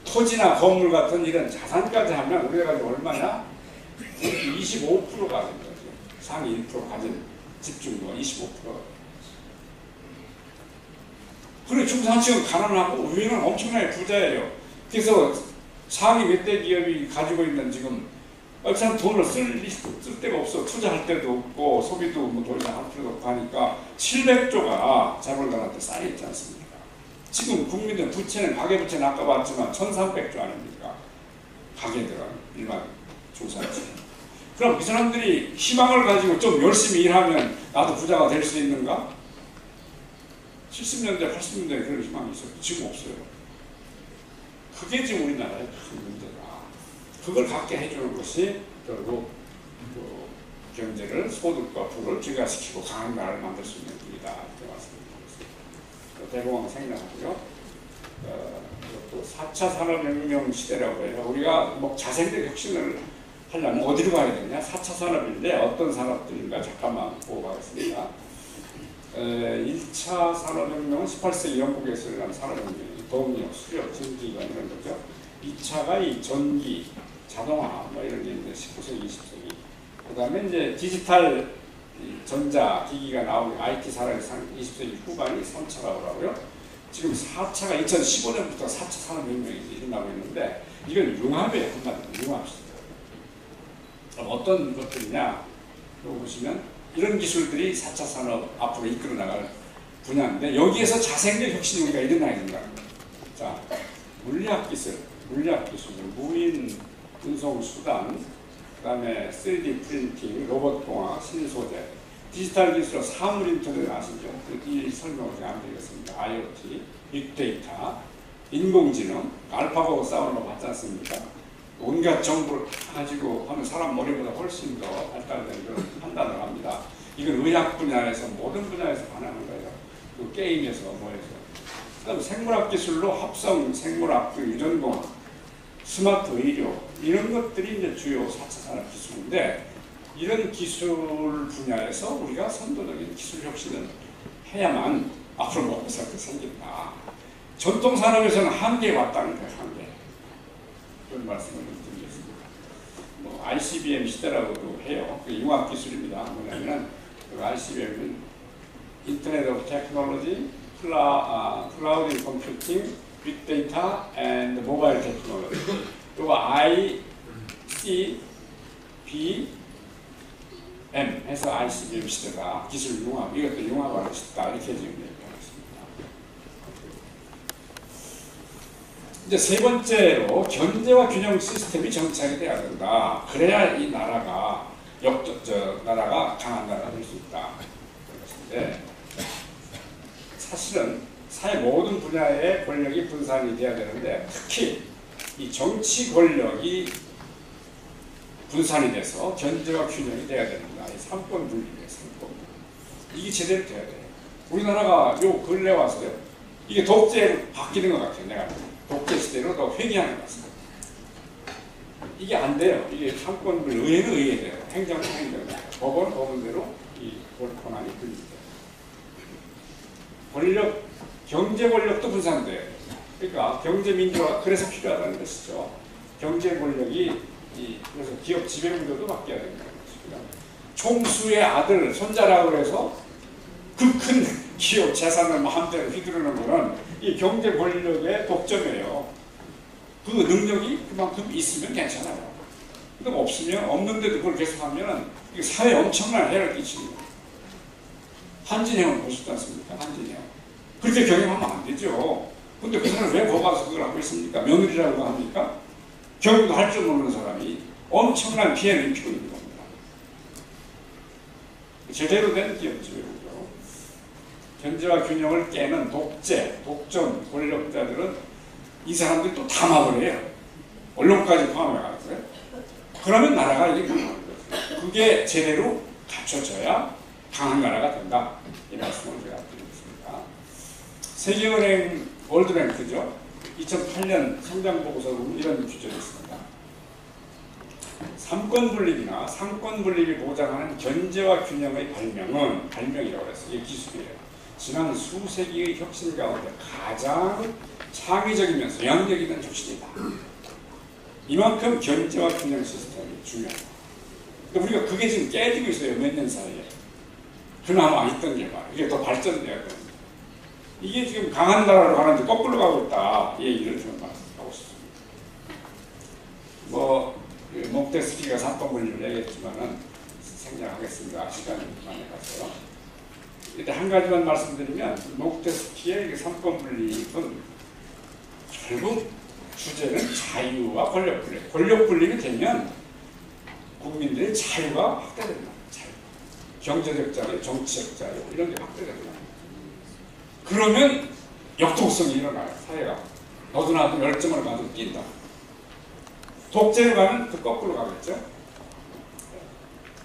토지나 건물 같은 이런 자산까지 하면 우리가 가지고 얼마냐? 25%가 된 거죠. 상위 1% 가진 집중도가 25%. 그리고 중산층은 가난하고 위는 엄청나게 부자예요. 그래서 상위 몇 대 기업이 가지고 있는 지금 참 돈을 쓸 데가 없어. 투자할 데도 없고 소비도 뭐 더 이상 할 필요도 없고 하니까 700조가 자본가한테 쌓여있지 않습니까? 지금 국민들 부채는 가계부채는 아까 봤지만 1300조 아닙니까? 가계들은 일반 중산층. 그럼 이 사람들이 희망을 가지고 좀 열심히 일하면 나도 부자가 될 수 있는가? 70년대, 80년대에 그런 희망이 있었고 지금 없어요. 그게 지금 우리나라의 큰 문제다. 그걸 갖게 해주는 것이 결국 그 경제를, 소득과 부를 증가시키고 강한 나라를 만들 수 있는 길이다. 이렇게 말씀드리겠습니다. 대공황 생략하고요. 또 4차 산업혁명 시대라고 해요. 우리가 뭐 자생적 혁신을 하려면 어디로 가야 되냐? 4차 산업인데 어떤 산업들인가 잠깐만 보고 가겠습니다. 1차 산업혁명은 18세기 영국에서 일어난 산업혁명이 동력, 수력, 전기가 이런 거죠. 2차가 이 전기, 자동화 뭐 이런 게 있는데 19세기, 20세기. 그 다음에 이제 디지털 전자기기가 나오는 IT 산업이 20세기 후반이 3차라고 하고요. 지금 4차가 2015년부터 4차 산업혁명이 일어나고 있는데 이건 융합이에요. 한마디로 융합시다. 그럼 어떤 것들이냐? 여기 보시면 이런 기술들이 4차 산업 앞으로 이끌어 나갈 분야인데 여기에서 자생적 혁신이 우리가 일어나야 된다. 자, 물리학 기술, 무인 운송 수단, 그 다음에 3D 프린팅, 로봇 공학, 신소재, 디지털 기술, 사물 인터넷 아시죠? 이 설명을 제가 안 드리겠습니다. IoT, 빅데이터, 인공지능, 알파고 싸우는 거 봤지 않습니까? 온갖 정보를 가지고 하면 사람 머리보다 훨씬 더 발달된 그런 판단을 합니다. 이건 의학 분야에서 모든 분야에서 가능한 거예요. 그 게임에서 뭐해서. 그다음 생물학 기술로 합성 생물학, 유전공학, 스마트 의료 이런 것들이 이제 주요 4차 산업 기술인데 이런 기술 분야에서 우리가 선도적인 기술 혁신을 해야만 앞으로 먹고 살 게 생긴다. 전통 산업에서는 한계에 왔다는 거예요. 한계. 그런 말씀을 드리겠습니다. 뭐 ICBM 시대라고도 해요. 그 융합 기술입니다. 뭐냐면 그 ICBM은 인터넷 오브 테크놀로지, 클라우드 컴퓨팅, 빅데이터 and 모바일 테크놀로지. 그리고 ICBM 해서 ICBM 시대다. 기술 융합. 이것도 융합하고 싶다. 이렇게 지금 얘기하겠습니다. 이제 세 번째로 견제와 균형 시스템이 정착이 돼야 된다. 그래야 이 나라가 나라가 강한 나라가 될 수 있다. 그것인데 사실은 사회 모든 분야의 권력이 분산이 돼야 되는데 특히 이 정치 권력이 분산이 돼서 견제와 균형이 돼야 됩니다. 이 삼권 분립이에요. 삼권 분립. 이게 제대로 돼야 돼요. 우리나라가 요 근래 와서요. 이게 독재로 바뀌는 것 같아요. 내가 독재 시대로 더 회귀하는 것 같습니다. 이게 안 돼요. 이게 삼권 분립, 의회는 의회대로, 행정은 행정대로, 법원은 법원대로 이 권한이 분립돼요. 권력, 경제 권력도 분산돼요. 그러니까 경제 민주화가 그래서 필요하다는 것이죠. 경제 권력이 그래서 기업 지배 구조도 바뀌어야 된다는 것입니다. 총수의 아들, 손자라고 해서 그 큰 기업 재산을 마음대로 휘두르는 것은 이 경제 권력의 독점이에요. 그 능력이 그만큼 있으면 괜찮아요. 그럼 없으면 없는데도 그걸 계속하면 이게 사회에 엄청난 해를 끼칩니다. 한진형을 보셨지 않습니까? 한진형. 그렇게 경영하면 안 되죠. 근데 그 사람은 왜 거기 가서 그걸 하고 있습니까? 며느리라고 합니까? 경영도 할 줄 모르는 사람이 엄청난 피해를 입히고 있는 겁니다. 제대로 된 기업 지배구조. 견제와 균형을 깨는 독재, 독점 권력자들은 이 사람들이 또 담합을 해요. 언론까지 포함해가지고요. 그러면 나라가 이게 강한 거죠. 그게 제대로 갖춰져야 강한 나라가 된다. 이 말씀을 제가 드리고 있습니다. 세계은행 월드뱅크죠. 2008년 성장보고서로 이런 주제를 있습니다. 삼권분립이나 상권분립이 보장하는 견제와 균형의 발명이라고 해서 이게 기술이에요. 지난 수세기의 혁신 가운데 가장 창의적이면서 영향력 있는 혁신이다. 이만큼 견제와 균형 시스템이 중요하다. 근데 우리가 그게 지금 깨지고 있어요. 몇 년 사이에. 그나마 있던 게 말이에요. 이게 더 발전돼야 됩니다. 이게 지금 강한 나라로 가는데 거꾸로 가고 있다. 이 얘기를 좀 하고 싶습니다. 몽테스키가 삼권분립을 얘기했지만은 생략하겠습니다. 시간이 많이 가서요. 일단 한 가지만 말씀드리면 몽테스키의 삼권분립은 결국 주제는 자유와 권력분립. 권력분립이 되면 국민들의 자유가 확대된다. 자유. 경제적 자유, 정치적 자유 이런 게 확대된다. 그러면 역동성이 일어나요. 사회가. 너도 나도 열정을 가지고 뛴다. 독재로 가면 그 거꾸로 가겠죠.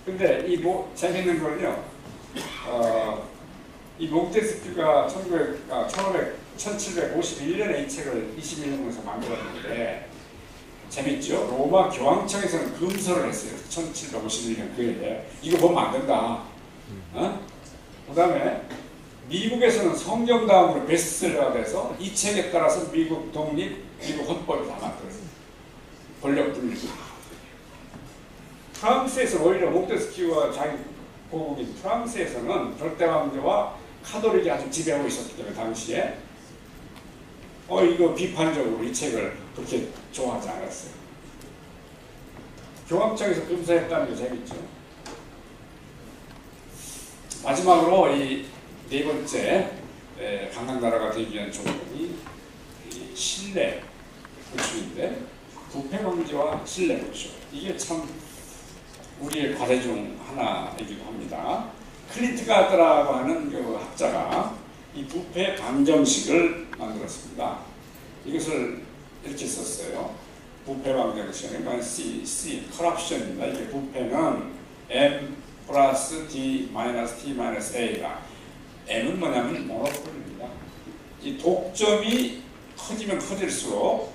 근데 이 재밌는 건요. 이 몽테스키가 1751년에 이 책을 21년에서 만들었는데 재밌죠? 로마 교황청에서는 금서를 했어요. 1751년 그 해에. 이거 보면 안 된다. 그 다음에 미국에서는 성경 다음으로 베스트셀러가 돼서 이 책에 따라서 미국 독립, 미국 헌법이 다 만들어졌어요. 권력 분립. 프랑스에서 오히려 몽테스키와 자기 고국인 프랑스에서는 절대왕조와 카톨릭이 아주 지배하고 있었기 때문에 당시에 이거 비판적으로 이 책을 그렇게 좋아하지 않았어요. 교황청에서 금서했다는 게 재밌죠. 마지막으로 이 네 번째 강한 나라가 되기 위한 조건이 신뢰 구축인데 부패 방지와 신뢰 구축. 이게 참 우리의 과제 중 하나이기도 합니다. 클린트 가드라고 하는 그 학자가 이 부패 방정식을 만들었습니다. 이것을 이렇게 썼어요. 부패 방정식은 그러니까 C, corruption입니다. 이게 부패는 M 플러스 D 마이너스 T 마이너스 A다. M은 뭐냐면 모노폴입니다. 이 독점이 커지면 커질수록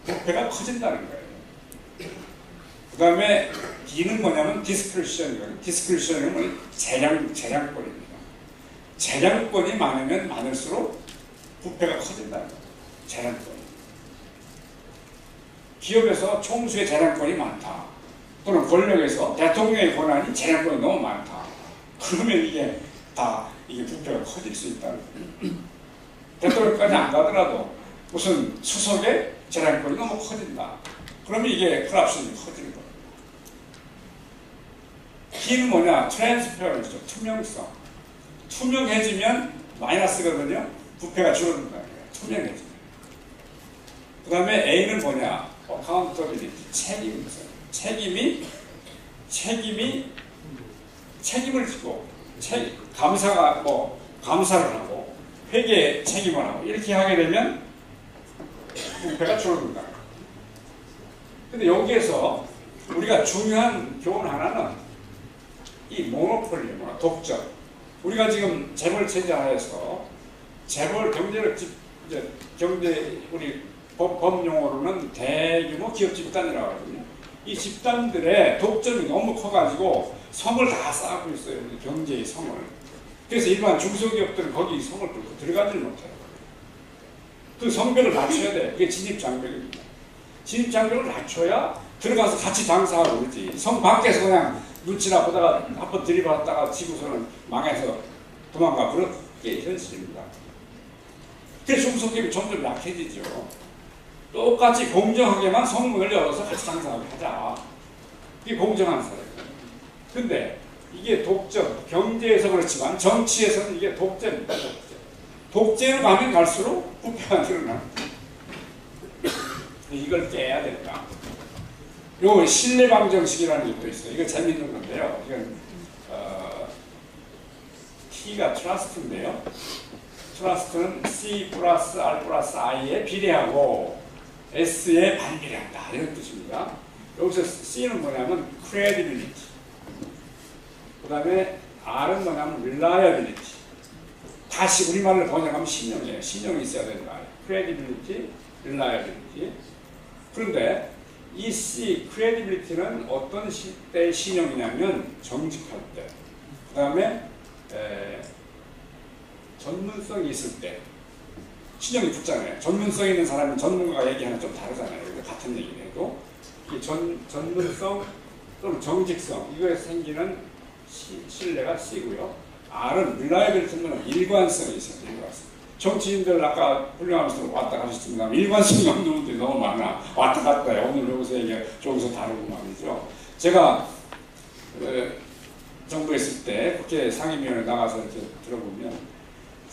부패가 커진다는 거예요. 그 다음에 D는 뭐냐면 디스크리션이거든요. 디스크리션은 재량권입니다. 재량권이 많으면 많을수록 부패가 커진다는 거예요. 재량권. 기업에서 총수의 재량권이 많다. 또는 권력에서 대통령의 권한이 재량권이 너무 많다. 그러면 이게 부패가 커질 수 있다는 거예요. 대통령까지 안 가더라도 무슨 수석의 재량권이 너무 커진다. 그러면 이게 corruption이 커지는 거예요. T는 뭐냐? 트랜스페런시죠. 투명성. 투명해지면 마이너스거든요. 부패가 줄어든다는 거예요. 투명해지면. 그 다음에 A는 뭐냐? accountability. 책임을 지고 감사를 하고 회계에 책임을 하고 이렇게 하게 되면 부패가 줄어든다. 근데 여기에서 우리가 중요한 교훈 하나는 이 모노폴리, 독점. 우리가 지금 재벌 체제 하에서 재벌 우리 법 용어로는 대규모 기업 집단이라고 하거든요. 이 집단들의 독점이 너무 커가지고 성을 다 쌓고 있어요. 우리 경제의 성을. 그래서 일반 중소기업들은 거기 성을 뚫고 들어가지를 못해요. 그 성벽을 낮춰야 돼. 그게 진입장벽입니다. 진입장벽을 낮춰야 들어가서 같이 장사하고 그러지. 성 밖에서 그냥 눈치나 보다가 한번 들이받았다가 지고서는 망해서 도망가. 그렇게 현실입니다. 그래서 중소기업이 점점 약해지죠. 똑같이 공정하게만 성문을 열어서 같이 장사하게 하자. 이게 공정한 사회예요. 근데 이게 독점, 경제에서 그렇지만 정치에서는 이게 독재입니다. 독재로 가면 갈수록 부패가 늘어납니다. 이걸 깨야 된다. 요 신뢰방정식이라는 것도 있어요. 이거 재밌는 건데요. 이건 T가 트러스트인데요. 트러스트는 C 플러스 R 플러스 I에 비례하고 S에 반비례한다. 이런 뜻입니다. 여기서 C는 뭐냐면 credibility. 그 다음에 R은 뭐냐면 reliability. 다시 우리말로 번역하면 신용이에요. 신용이 있어야 된다. credibility, reliability. 그런데 이 C, credibility는 어떤 때의 신용이냐면 정직할 때. 그 다음에 전문성이 있을 때. 신용이 붙잖아요. 전문성 있는 사람은 전문가가 얘기하는 좀 다르잖아요. 같은 얘기를 해도. 이 전문성 또는 정직성, 이거에서 생기는 신뢰가 C고요. R은 reliability는 일관성이 있어요. 일관성. 정치인들 아까 훌륭하면서 왔다 가셨습니다. 일관성이 없는 분들이 너무 많아. 왔다 갔다 해. 오늘 여기서 얘기, 저기서 다르고 말이죠. 제가 정부에 있을 때 국회 상임위원회 나가서 이렇게 들어보면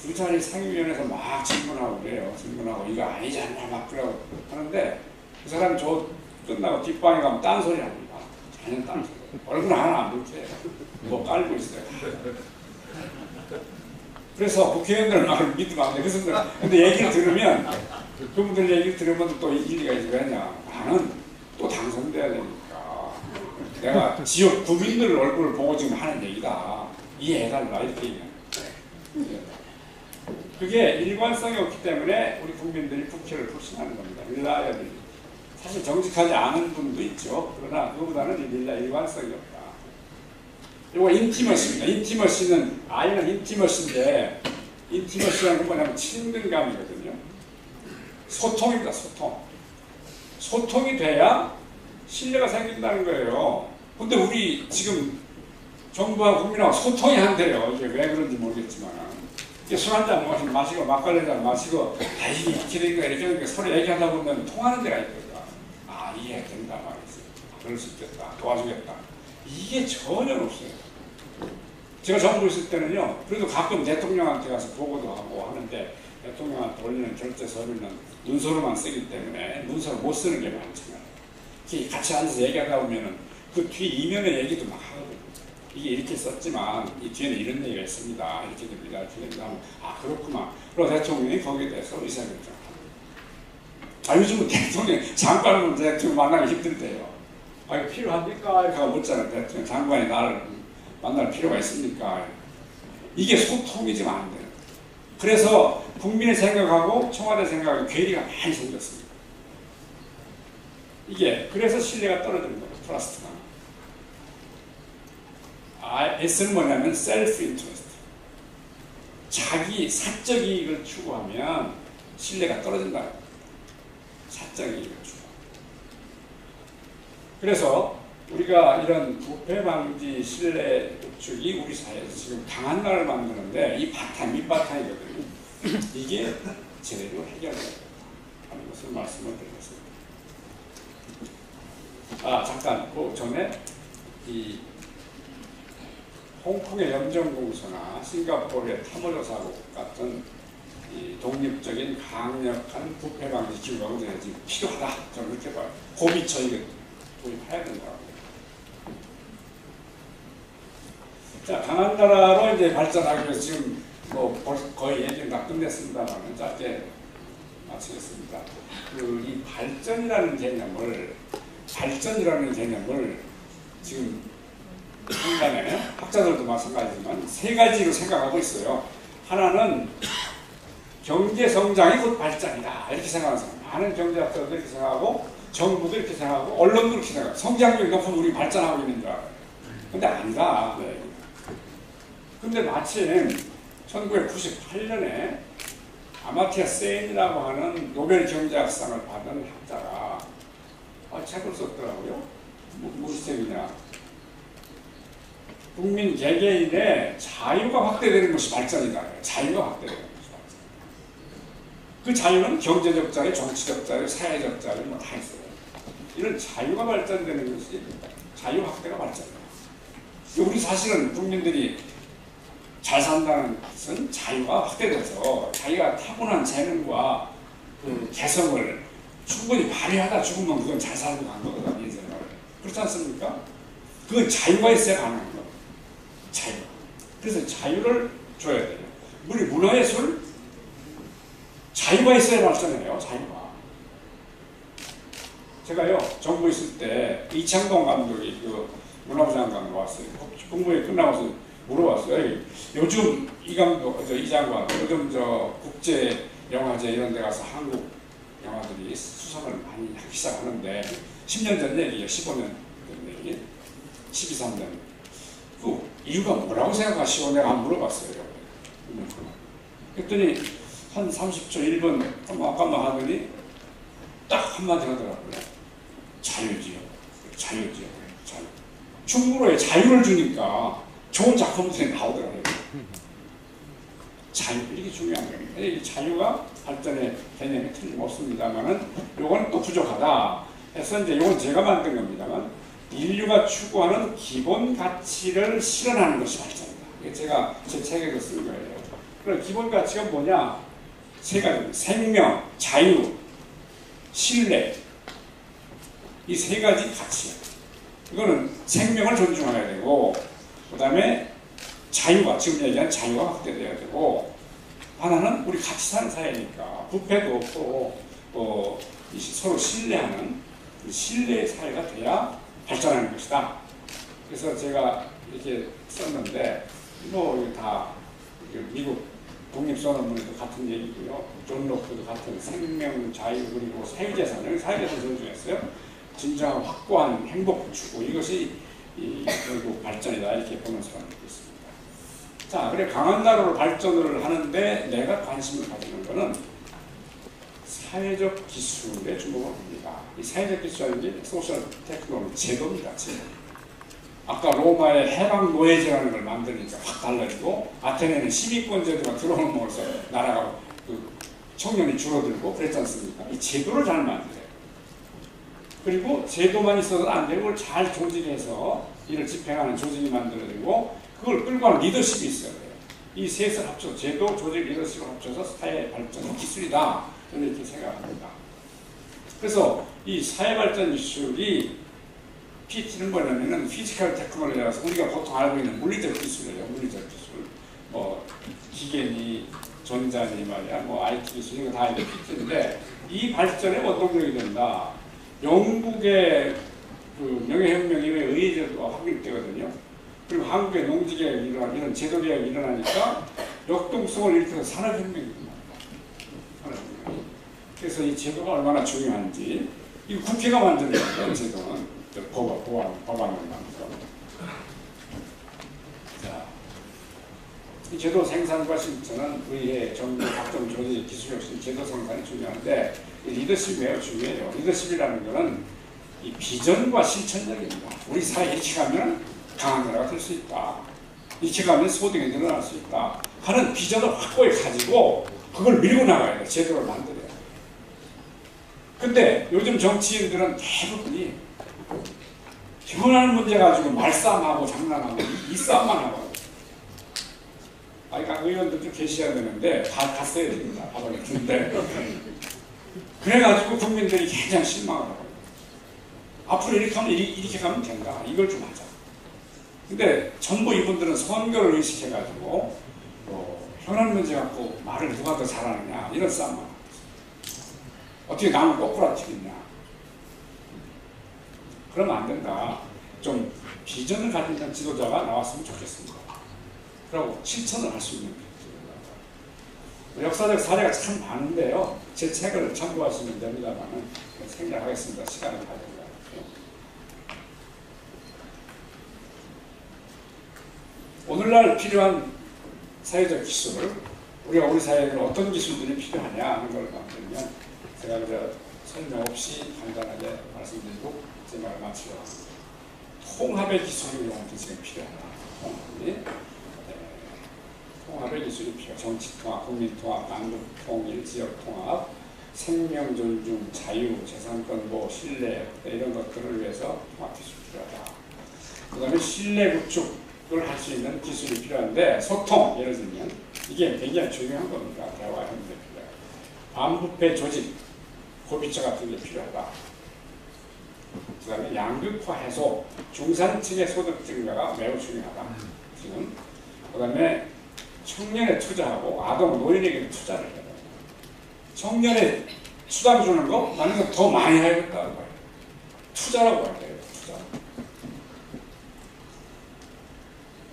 두 자리 상임위원회에서 막 질문하고 그래요. 질문하고 이거 아니지 않냐 막 그러고 하는데 그 사람이 저 끝나고 뒷방에 가면 딴소리 합니다. 자연 딴소리. 얼굴 하나 안 붉혀요. 뭐 깔고 있어요. 그래서 국회의원들 막 믿으면 안 돼. 근데 얘기를 들으면 그분들 얘기를 들으면 또 일리가 있지. 왜냐? 나는 또 당선돼야 되니까 내가 지역 국민들 얼굴을 보고 지금 하는 얘기다. 이해해달라 이렇게 얘기해요. 그게 일관성이 없기 때문에 우리 국민들이 국회를 불신하는 겁니다. reliability. 사실 정직하지 않은 분도 있죠. 그러나 그거보다는 일관성이 없다. 이거 인티머시입니다. 인티머시는 I는 인티머시인데 인티머시라는 건 뭐냐면 친근감이거든요. 소통입니다. 소통. 소통이 돼야 신뢰가 생긴다는 거예요. 근데 우리 지금 정부와 국민하고 소통이 안 돼요. 이게 왜 그런지 모르겠지만 술 한잔 마시고 막걸리 한잔 마시고 이게 이렇게 된 거야 이렇게 된 거야 서로 얘기하다 보면 통하는 데가 있거든요. 아 이해된다 말이지. 그럴 수 있겠다. 도와주겠다. 이게 전혀 없어요. 제가 정부에 있을 때는요, 그래도 가끔 대통령한테 가서 보고도 하고 하는데 대통령한테 올리는 결제 서류는 문서로만 쓰기 때문에 문서로 못 쓰는 게 많잖아요. 같이 앉아서 얘기하다 보면은 그 뒤 이면의 얘기도 막 하거든요. 이게 이렇게 썼지만 이 뒤에는 이런 얘기가 있습니다. 이렇게 됩니다. 이렇게 됩니다. 아 그렇구만. 그리고 대통령이 거기에 대해서 의사결정을 합니다. 아 요즘은 대통령 장관은 대통령 만나기 힘들대요. 아 이거 필요합니까? 이렇게 하고 묻잖아요. 대통령 장관이 나를 만날 필요가 있습니까? 이게 소통이 지금 안 돼요. 그래서 국민의 생각하고 청와대 생각하고 괴리가 많이 생겼습니다. 이게 그래서 신뢰가 떨어지는 거예요. 트러스트가. S는 뭐냐면 self interest. 자기 사적 이익을 추구하면 신뢰가 떨어진다. 사적 이익을 추구. 그래서 우리가 이런 부패 방지 신뢰 구축이 우리 사회에서 지금 강한 나라를 만드는데 이 바탕, 밑바탕이거든요. 이게 제대로 해결돼야 된다 하는 것을 말씀을 드리겠습니다. 잠깐 그 전에 이 홍콩의 염정공소나 싱가포르의 타모조사국 같은 이 독립적인 강력한 부패 방지 기구가 지금 필요하다. 저는 그렇게 봐요. 고비처 이게 도입해야 된다고. 자, 강한 나라로 이제 발전하기 위해서 지금 뭐 거의 얘기를 다 끝냈습니다만 짧게 마치겠습니다. 이 발전이라는 개념을 지금 한간에 학자들도 마찬가지지만 세 가지로 생각하고 있어요. 하나는 경제 성장이 곧 발전이다 이렇게 생각하는 사람. 많은 경제학자도 이렇게 생각하고 정부도 이렇게 생각하고 언론도 이렇게 생각하고 성장률이 높으면 우리 발전하고 있는 줄 알아요. 근데 아니다. 네. 근데 마침 1998년에 아마티아 세인이라고 하는 노벨 경제학상을 받은 학자가 책을 썼더라고요. 무슨 책이냐. 국민 개개인의 자유가 확대되는 것이 발전이다. 자유가 확대되는 것이 발전. 그 자유는 경제적 자유, 정치적 자유, 사회적 자유 뭐 다 있어요. 이런 자유가 발전되는 것이 자유 확대가 발전이다. 우리 사실은 국민들이 잘 산다는 것은 자유가 확대돼서 자기가 타고난 재능과 그 개성을 충분히 발휘하다 죽으면 그건 잘 살고 간 거거든요. 인생을. 그렇지 않습니까? 그건 자유가 있어야 가능한 거예요. 자유. 그래서 자유를 줘야 돼요. 우리 문화예술 자유가 있어야 발전해요. 자유가. 제가요 정부 있을 때 이창동 감독이 그 문화부 장관 왔어요. 국무회의 끝나고서 물어봤어요. 요즘 이 장관, 요즘 국제 영화제 이런 데 가서 한국 영화들이 수상을 많이 하기 시작하는데 10년 전 얘기예요. 15년 전 얘기. 12, 3년. 그 이유가 뭐라고 생각하시고 내가 한번 물어봤어요. 그랬더니 한 30초, 1분 깜깜 하더니 딱 한마디 하더라고요. 자유지요. 자유지요. 자유. 충무로에 자유를 주니까 좋은 작품들이 나오더라고요. 자유, 이게 중요한 겁니다. 이 자유가 발전의 개념이 틀림없습니다만은 요건 또 부족하다 해서 이제 요건 제가 만든 겁니다만 인류가 추구하는 기본 가치를 실현하는 것이 발전이다. 이게 제가 제 책에서 쓴 거예요. 그럼 기본 가치가 뭐냐? 세 가지. 생명, 자유, 신뢰. 이 세 가지 가치예요. 이거는 생명을 존중해야 되고, 그 다음에 자유가, 지금 얘기한 자유가 확대돼야 되고, 하나는 우리 같이 사는 사회니까 부패도 없고 서로 신뢰하는 신뢰의 사회가 돼야 발전하는 것이다. 그래서 제가 이렇게 썼는데 뭐 다 미국 독립선언문에도 같은 얘기고요. 존 로크도 같은 생명, 자유 그리고 사유재산, 여기 사유재산 존중했어요. 진정한 확고한 행복 추구, 이것이 결국 발전이다, 이렇게 보는 사람이 있습니다. 자, 그래 강한 나라로 발전을 하는데 내가 관심을 가지는 것은 사회적 기술에 주목을 합니다. 이 사회적 기술이라는 게 소셜 테크놀로지, 제도입니다. 제도. 아까 로마의 해방 노예제라는 걸 만드니까 확 달라지고, 아테네는 시민권 제도가 들어오면서 나라가 청년이 줄어들고 그랬지 않습니까? 이 제도를 잘 만들어요. 그리고 제도만 있어서는 안 되고 그걸 잘 조직해서 이를 집행하는 조직이 만들어지고 그걸 끌고 가는 리더십이 있어야 돼요. 이 셋을 합쳐서 제도, 조직, 리더십을 합쳐서 사회 발전 기술이다. 저는 이렇게 생각합니다. 그래서 이 사회 발전 기술이 PT는 뭐냐면은 피지컬 테크놀로지라서 우리가 보통 알고 있는 물리적 기술이에요. 물리적 기술. 뭐 기계니 전자니 말이야. 뭐 IT 기술 이거 다 이제 PT인데 이 발전에 원동력이 된다. 영국의 그 명예혁명 이후에 의회제도가 확립되거든요. 그리고 한국의 농지개혁이 일어나고 이런 제도개혁이 일어나니까 역동성을 일으켜서 산업혁명이 일어납니다. 산업혁명. 그래서 이 제도가 얼마나 중요한지, 이 국회가 만드는 거예요. 제도는 법안을 만들어. 자, 이 제도 생산과 실천은 의회, 정부, 각종 조직, 기술 혁신, 제도 생산이 중요한데 이 리더십이 매우 중요해요. 리더십이라는 것은 이 비전과 실천력입니다. 우리 사회에 이렇게 가면 강한 나라가 될 수 있다. 이렇게 가면 소득이 늘어날 수 있다. 하는 비전을 확고히 가지고 그걸 밀고 나가야 돼. 제도를 만들어야 돼. 근데 요즘 정치인들은 대부분이 현안 문제 가지고 말싸움하고 장난하고 이 싸움만 하고. 그러니까 의원들도 계셔야 되는데 다 갔어야 됩니다. 바닥에 준대. 그래가지고 국민들이 굉장히 실망을 하고 앞으로 이렇게 하면 이렇게 가면 된다. 이걸 좀 하자. 근데 전부 이분들은 선거를 의식해가지고 현안 문제 갖고 말을 누가 더 잘하느냐 이런 싸움만 하고 있어요. 어떻게 남을 꼬꾸라치겠냐. 그러면 안 된다. 좀 비전을 가진 지도자가 나왔으면 좋겠습니다. 그리고 실천을 할 수 있는 지도자. 역사적 사례가 참 많은데요. 제 책을 참고하시면 됩니다만은 생략하겠습니다. 시간을 가져요. 오늘날 필요한 사회적 기술, 우리가 우리 사회에 어떤 기술들이 필요하냐 하는 걸 보면 제가 설명 없이 간단하게 말씀드리고 제 말을 마치려고 합니다. 통합의 기술이 우리한테 지금 필요하다. 통합의 기술이 필요해. 정치통합, 국민통합, 남북통일, 지역통합, 생명 존중, 자유, 재산권 보호, 신뢰 이런 것들을 위해서 통합 기술이 필요하다. 그 다음에 신뢰 구축을 할 수 있는 기술이 필요한데 소통, 예를 들면 이게 굉장히 중요한 겁니다. 대화하는 데 필요해요. 반부패 조직, 고비처 같은 게 필요하다. 그 다음에 양극화 해소, 중산층의 소득 증가가 매우 중요하다. 지금. 그 다음에 청년에 투자하고 아동 노인에게 투자를 해야 돼요. 청년에 수당 주는 거 나는 더 많이 해야겠다는 거예요. 투자라고 할 때요. 투자.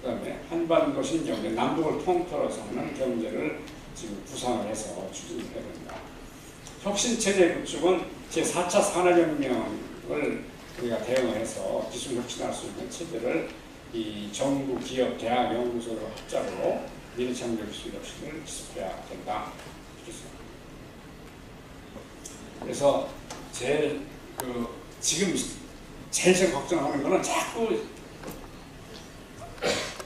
그다음에 한반도 신경제, 남북을 통틀어서 하는 경제를 지금 구상을 해서 추진을 해야 된다. 혁신체제 구축은 제4차 산업혁명을 우리가 대응을 해서 기술 혁신할 수 있는 체제를 이 정부, 기업, 대학, 연구소를 합작으로 미래창조 기술 혁신을 지속해야 된다. 그래서 지금 제일 걱정하는 거는 자꾸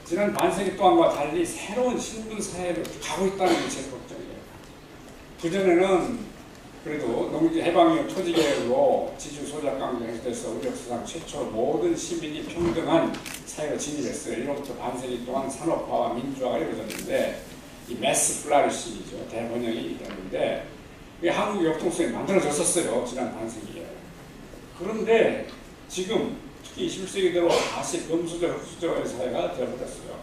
지난 반세기 동안과 달리 새로운 신분 사회로 가고 있다는 게 제일 걱정이에요. 그전에는 그래도 농지 해방이후 토지개혁으로 지주 소작 강조해서 돼서 우리 역사상 최초 모든 시민이 평등한 사회로 진입했어요. 이로부터 반세기 동안 산업화와 민주화가 이루어졌는데 이 매스 플라리시죠. 대번영이 일어났는데 이게 한국 역동성이 만들어졌었어요. 지난 반세기에. 그런데 지금 특히 21세기 들어 다시 금수저, 흑수저의 사회가 되어버렸어요.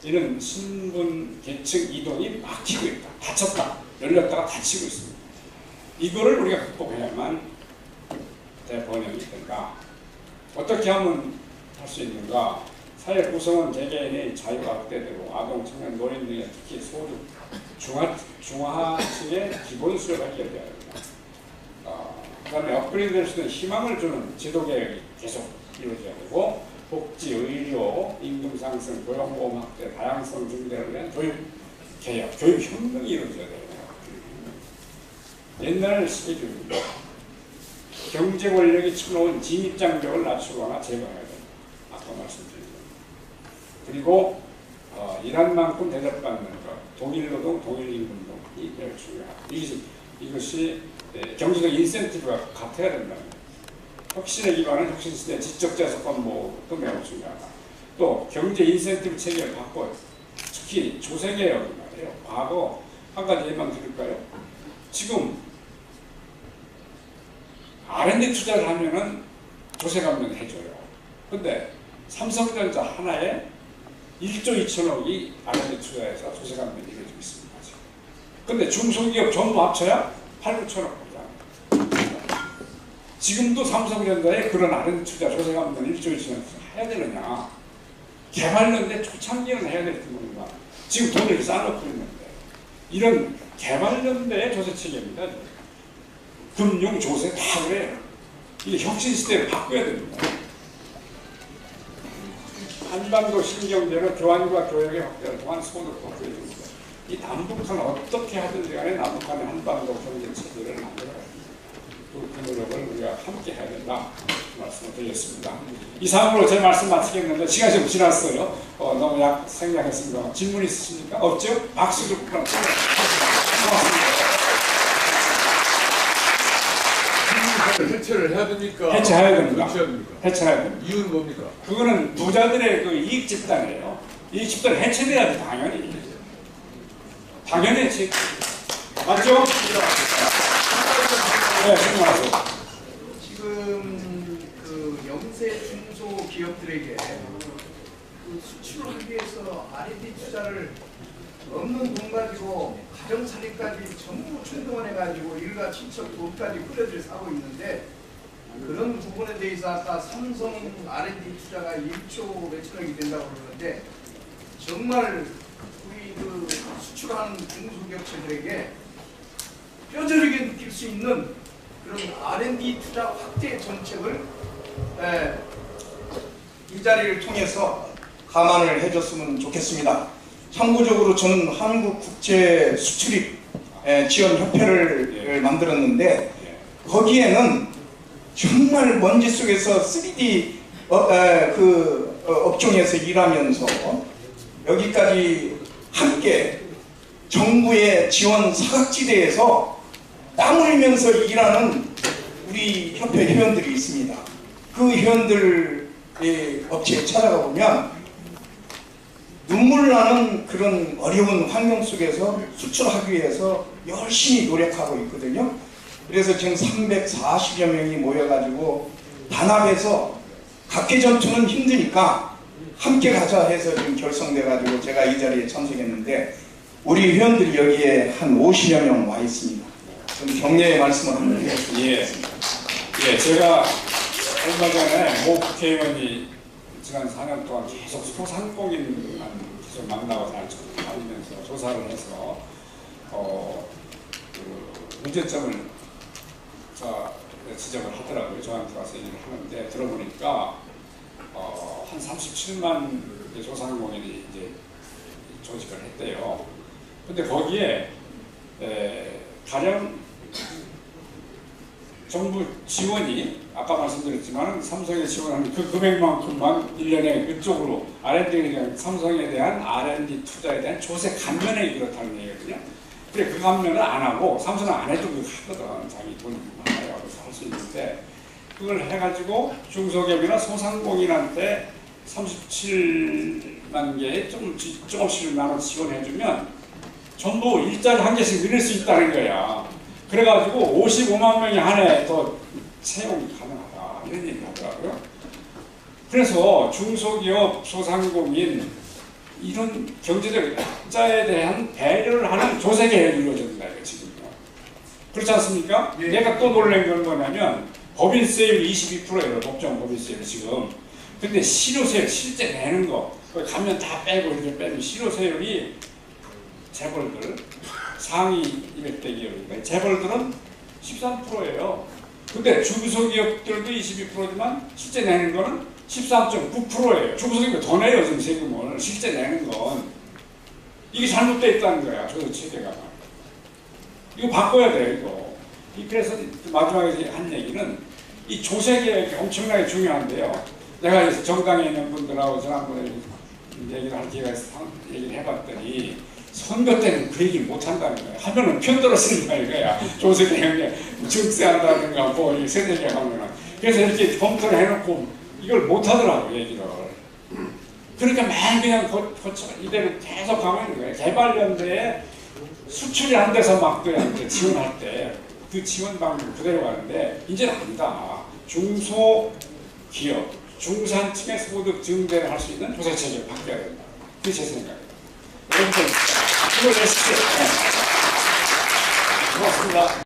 이는 신분, 계층 이동이 막히고 있다. 닫혔다. 열렸다가 닫히고 있습니다. 이거를 우리가 극복해야만 대번영이 된다. 어떻게 하면 할 수 있는가? 사회 구성은 개개인의 자유가 확대되고 아동, 청년, 노인 등의 특히 소득, 중하층의 기본 수요가 해결돼야 됩니다. 그 다음에 업그레이드될 수 있는 희망을 주는 지도개혁이 계속 이루어져야 되고 복지, 의료, 임금 상승, 고용보험 확대, 다양성 증대를 위한 교육개혁, 교육혁명이 이루어져야 돼요. 옛날 스케줄입니다. 경제 권력이 쳐놓은 진입장벽을 낮추거나 제거해야 됩니다. 아까 말씀드린 것. 그리고 일한 만큼 대접받는 것, 동일노동, 동일임금이 매우 중요하다. 이것이 경제적 인센티브가 같아야 된답니다. 혁신의 기반은 혁신시대 지적재산권 보호도 매우 중요하다. 또 경제 인센티브 체계를 바꿔요. 특히 조세개혁이 말이에요. 과거 한 가지 예만 드릴까요? 지금 R&D 투자를 하면은 조세 감면 해줘요. 근데 삼성전자 하나에 1조 2천억이 R&D 투자해서 조세 감면이 이루어지고 있습니다. 지금. 근데 중소기업 전부 합쳐야 8, 9천억입니다. 지금도 삼성전자에 그런 R&D 투자 조세 감면 1조 2천억 해야 되느냐? 개발연대 초창기는 해야 될 텐데 지금 돈을 쌓아놓고 있는데 이런 개발연대의 조세 체계입니다. 금융, 조세 다 그래요. 이게 혁신시대를 바꿔야 됩니다. 한반도 신경제는 교환과 교역의 확대를 통한 소득도 보여줍니다. 이 남북한 어떻게 하든지 간에 남북한의 한반도 경제체제를 만들어야 됩니다. 그 노력을 우리가 함께 해야 된다. 그 말씀을 드렸습니다. 이상으로 제 말씀 마치겠는데 시간이 좀 지났어요. 너무 생략했습니다. 질문 있으십니까? 없죠? 박수 좀 그럼. 고맙습니다. 해체를 해야 됩니까? 해체해야 됩니다. 해체해야 됩니까? 됩니다. 이유는 뭡니까? 그거는 부자들의 그 이익 집단이에요. 이익 집단 해체돼야지 당연히. 당연히 해체. 맞죠? 네, 질문하세요. 지금 그 영세 중소 기업들에게 그 수출을 하기 위해서 R&D 투자를 없는 돈 가지고 가정살림까지 전부 충동원해가지고 일가 친척 돈까지 끌어들 사고 있는데 그런 부분에 대해서 아까 삼성 R&D 투자가 1조 몇천억이 된다고 그러는데 정말 우리 그 수출하는 중소기업체들에게 뼈저리게 느낄 수 있는 그런 R&D 투자 확대 정책을 이 자리를 통해서 감안을 해줬으면 좋겠습니다. 참고적으로 저는 한국국제수출입 지원협회를 만들었는데 거기에는 정말 먼지 속에서 3D 업종에서 일하면서 여기까지 함께 정부의 지원 사각지대에서 땀 흘리면서 일하는 우리 협회 회원들이 있습니다. 그 회원들의 업체에 찾아가 보면 눈물 나는 그런 어려운 환경 속에서 수출하기 위해서 열심히 노력하고 있거든요. 그래서 지금 340여 명이 모여가지고 단합해서 각계전투는 힘드니까 함께 가자 해서 지금 결성돼가지고 제가 이 자리에 참석했는데 우리 회원들이 여기에 한 50여 명 와 있습니다. 좀 격려의 말씀을 한번 드리겠습니다. 예, 제가 얼마 전에 모 국회의원이 지난 4년 동안 계속 소상공인만 계속 만나고 다니면서 조사를 해서 그 문제점을 지적을 하더라고요. 저한테 와서 얘기를 하는데 들어보니까 한 37만 소상공인이 이제 조직을 했대요. 근데 거기에 가령 정부 지원이 아까 말씀드렸지만 삼성에 지원하는 그 금액만큼만 1년에 그쪽으로 R&D에 대한 삼성에 대한 R&D 투자에 대한 조세 감면액이 그렇다는 얘기거든요. 그래 그 감면을 안 하고 삼성은 안 해도 하거든. 자기 돈 많아요. 그래서 할 수 있는데 그걸 해가지고 중소기업이나 소상공인한테 37만 개에 조금씩 나눠 지원해주면 전부 일자리 한 개씩 늘릴 수 있다는 거야. 그래가지고 55만 명이 한 해 더 채용이 가능하다 이런 얘기를 하더라고요. 그래서 중소기업, 소상공인 이런 경제적 약자에 대한 배려를 하는 조세 개혁이 이루어진다 이거 지금요. 그렇지 않습니까? 예. 내가 또 놀란 건 뭐냐면 법인세율 22%예요. 법정 법인세율 지금. 근데 실효세율 실제 내는 거 가면 다 빼고 이렇게 빼면 실효세율이 재벌들 상위 200대 기업인데 재벌들은 13%예요. 근데 중소기업들도 22%지만 실제 내는 거는 13.9%예요. 중소기업 더 내요 지금 세금을. 실제 내는 건 이게 잘못되어 있다는 거야. 저 체계가. 이거 바꿔야 돼요 이거. 그래서 마지막에 한 얘기는 이 조세개혁이 엄청나게 중요한데요. 내가 정당에 있는 분들하고 지난번에 얘기를 할 기회가 있어서 얘기를 해봤더니 선거 때는 그 얘기 못 한다는 거야. 하면은 편들어지는 거야 이거야. 조세개혁에 증세한다든가 뭐 세대개혁 하면은. 그래서 이렇게 검토를 해놓고 이걸 못 하더라고 얘기를. 그러니까 맨 그냥 이대로 계속 가고 있는 거예요. 개발연대에 수출이 안 돼서 막 그 지원할 때 그 지원 방법 그대로 가는데 이제는 아니다. 중소기업, 중산층의 소득 증대를 할 수 있는 조세 체계를 바뀌어야 된다. 그게 제 생각입니다. 여러분들 이걸 내십시오. 고맙습니다.